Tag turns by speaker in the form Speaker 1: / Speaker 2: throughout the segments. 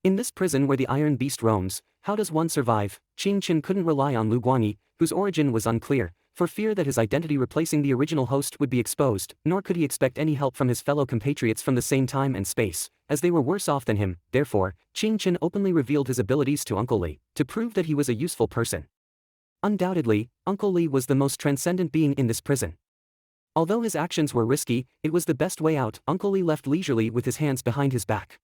Speaker 1: In this prison where the Iron Beast roams, how does one survive? Qing Chen couldn't rely on Lu Guangyi, whose origin was unclear, for fear that his identity replacing the original host would be exposed, nor could he expect any help from his fellow compatriots from the same time and space, as they were worse off than him. Therefore, Qing Chen openly revealed his abilities to Uncle Li, to prove that he was a useful person. Undoubtedly, Uncle Li was the most transcendent being in this prison. Although his actions were risky, it was the best way out. Uncle Li left leisurely with his hands behind his back.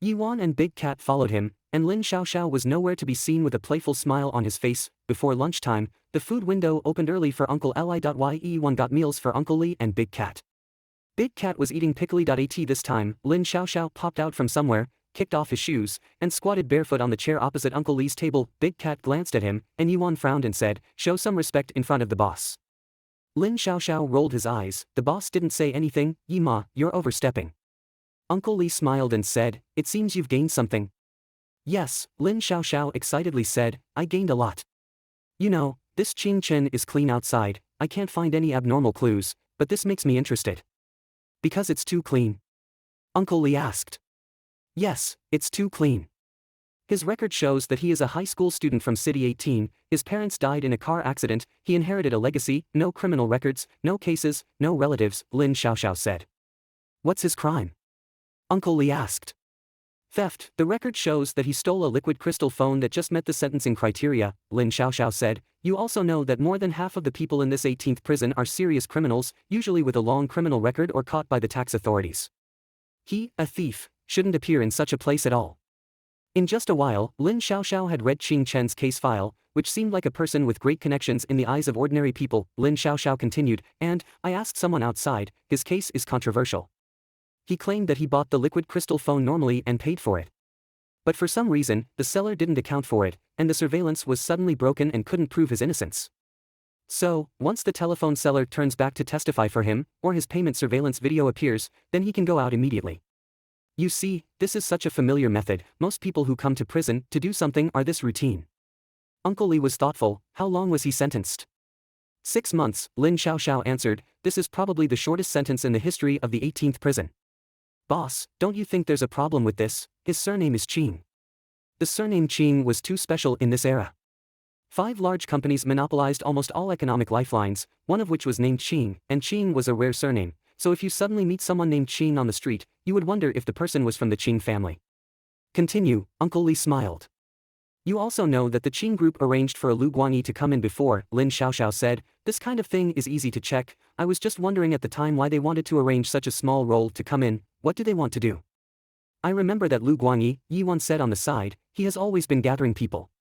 Speaker 1: Yi Wan and Big Cat followed him, and Lin Xiaoxiao was nowhere to be seen with a playful smile on his face. Before lunchtime, the food window opened early for Uncle Li. Yi Wan got meals for Uncle Li and Big Cat. Big Cat was eating pickly. At this time, Lin Xiaoxiao popped out from somewhere, kicked off his shoes, and squatted barefoot on the chair opposite Uncle Li's table. Big Cat glanced at him, and Yi Wan frowned and said, "Show some respect in front of the boss." Lin Xiaoxiao rolled his eyes. The boss didn't say anything. "Yi Ma, you're overstepping." Uncle Li smiled and said, "It seems you've gained something." "Yes," Lin Xiaoxiao excitedly said, "I gained a lot. You know, this Qing Chen is clean outside. I can't find any abnormal clues, but this makes me interested." "Because it's too clean?" Uncle Li asked. "Yes, it's too clean. His record shows that he is a high school student from City 18, his parents died in a car accident, he inherited a legacy, no criminal records, no cases, no relatives," Lin Xiaoxiao said. "What's his crime?" Uncle Li asked. "Theft. The record shows that he stole a liquid crystal phone that just met the sentencing criteria," Lin Xiaoxiao said. "You also know that more than half of the people in this 18th prison are serious criminals, usually with a long criminal record or caught by the tax authorities. He, a thief, shouldn't appear in such a place at all." In just a while, Lin Xiaoxiao had read Qing Chen's case file, which seemed like a person with great connections in the eyes of ordinary people. Lin Xiaoxiao continued, "And, I asked someone outside, his case is controversial. He claimed that he bought the liquid crystal phone normally and paid for it. But for some reason, the seller didn't account for it, and the surveillance was suddenly broken and couldn't prove his innocence. So, once the telephone seller turns back to testify for him, or his payment surveillance video appears, then he can go out immediately. You see, this is such a familiar method. Most people who come to prison to do something are this routine." Uncle Li was thoughtful. "How long was he sentenced?" 6 months, Lin Xiaoxiao answered. "This is probably the shortest sentence in the history of the 18th prison." "Boss, don't you think there's a problem with this? His surname is Qing." The surname Qing was too special in this era. 5 large companies monopolized almost all economic lifelines, one of which was named Qing, and Qing was a rare surname, so if you suddenly meet someone named Qing on the street, you would wonder if the person was from the Qing family. "Continue," Uncle Li smiled. "You also know that the Qing group arranged for a Lu Guangyi to come in before," Lin Xiaoxiao said. "This kind of thing is easy to check. I was just wondering at the time why they wanted to arrange such a small role to come in. What do they want to do?" "I remember that Lu Guangyi," Yi Wan said on the side. "He has always been gathering people."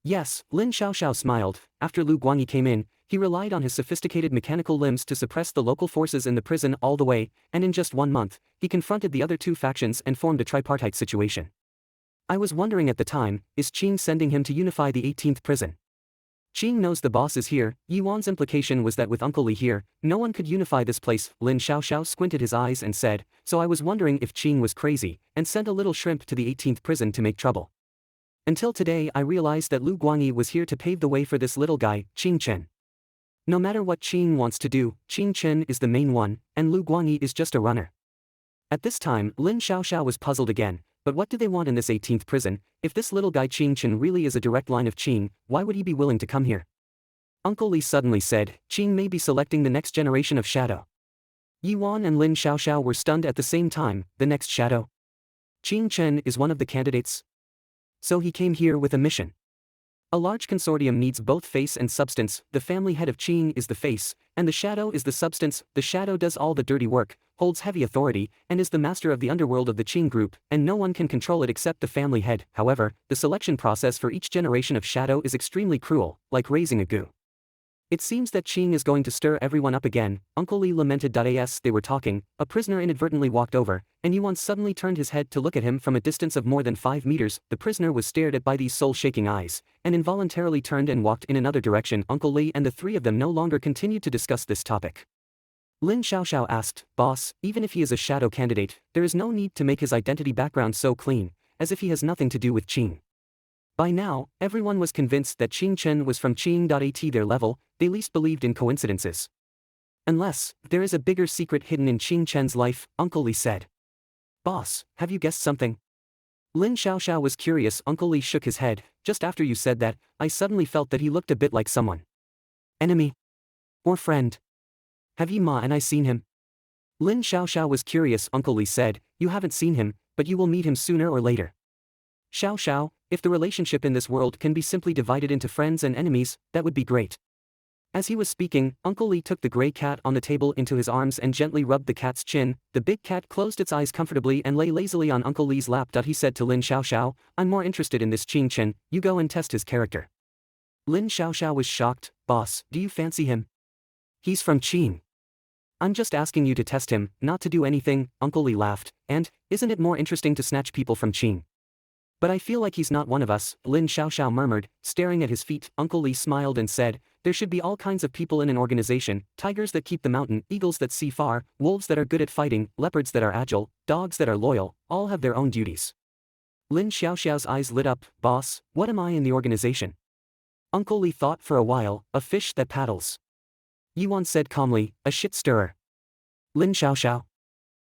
Speaker 1: "Yes," Lin Xiaoxiao smiled. "After Lu Guangyi came in, he relied on his sophisticated mechanical limbs to suppress the local forces in the prison all the way, and in just 1 month, he confronted the other 2 factions and formed a tripartite situation. I was wondering at the time, is Qing sending him to unify the 18th prison? Qing knows the boss is here." Yi Wan's implication was that with Uncle Li here, no one could unify this place. Lin Xiaoxiao squinted his eyes and said, "So I was wondering if Qing was crazy, and sent a little shrimp to the 18th prison to make trouble. Until today I realized that Lu Guangyi was here to pave the way for this little guy, Qing Chen. No matter what Qing wants to do, Qing Chen is the main one, and Lu Guangyi is just a runner." At this time, Lin Xiaoxiao was puzzled again. But what do they want in this 18th prison? If this little guy Qing Chen really is a direct line of Qing, why would he be willing to come here? Uncle Li suddenly said, "Qing may be selecting the next generation of shadow." Yi Wan and Lin Xiaoxiao were stunned at the same time. The next shadow? Qing Chen is one of the candidates? So he came here with a mission. A large consortium needs both face and substance. The family head of Qing is the face, and the shadow is the substance. The shadow does all the dirty work, holds heavy authority, and is the master of the underworld of the Qing group, and no one can control it except the family head. However, the selection process for each generation of shadow is extremely cruel, like raising a goo. It seems that Qing is going to stir everyone up again. Uncle Li lamented. As they were talking, a prisoner inadvertently walked over, and Yuan suddenly turned his head to look at him from a distance of more than 5 meters. The prisoner was stared at by these soul-shaking eyes, and involuntarily turned and walked in another direction. Uncle Li and the 3 of them no longer continued to discuss this topic. Lin Xiaoxiao asked, "Boss, even if he is a shadow candidate, there is no need to make his identity background so clean, as if he has nothing to do with Qing." By now, everyone was convinced that Qing Chen was from Qing. At their level, they least believed in coincidences. "Unless, there is a bigger secret hidden in Qing Chen's life," Uncle Li said. "Boss, have you guessed something?" Lin Xiaoxiao was curious. Uncle Li shook his head. Just after you said that, I suddenly felt that he looked a bit like someone. Enemy? Or friend? Have Yi Ma and I seen him? Lin Xiaoxiao was curious. Uncle Li said, you haven't seen him, but you will meet him sooner or later. Xiao, if the relationship in this world can be simply divided into friends and enemies, that would be great. As he was speaking, Uncle Li took the gray cat on the table into his arms and gently rubbed the cat's chin. The big cat closed its eyes comfortably and lay lazily on Uncle Li's lap. He said to Lin Xiaoxiao, I'm more interested in this Qing Chen, you go and test his character. Lin Xiaoxiao was shocked. Boss, do you fancy him? He's from Qing. I'm just asking you to test him, not to do anything. Uncle Li laughed. And, isn't it more interesting to snatch people from Qing? But I feel like he's not one of us, Lin Xiaoxiao murmured, staring at his feet. Uncle Li smiled and said, there should be all kinds of people in an organization, tigers that keep the mountain, eagles that see far, wolves that are good at fighting, leopards that are agile, dogs that are loyal, all have their own duties. Lin Xiaoxiao's eyes lit up. Boss, what am I in the organization? Uncle Li thought for a while. A fish that paddles. Yuan said calmly, a shit stirrer. Lin Xiaoxiao.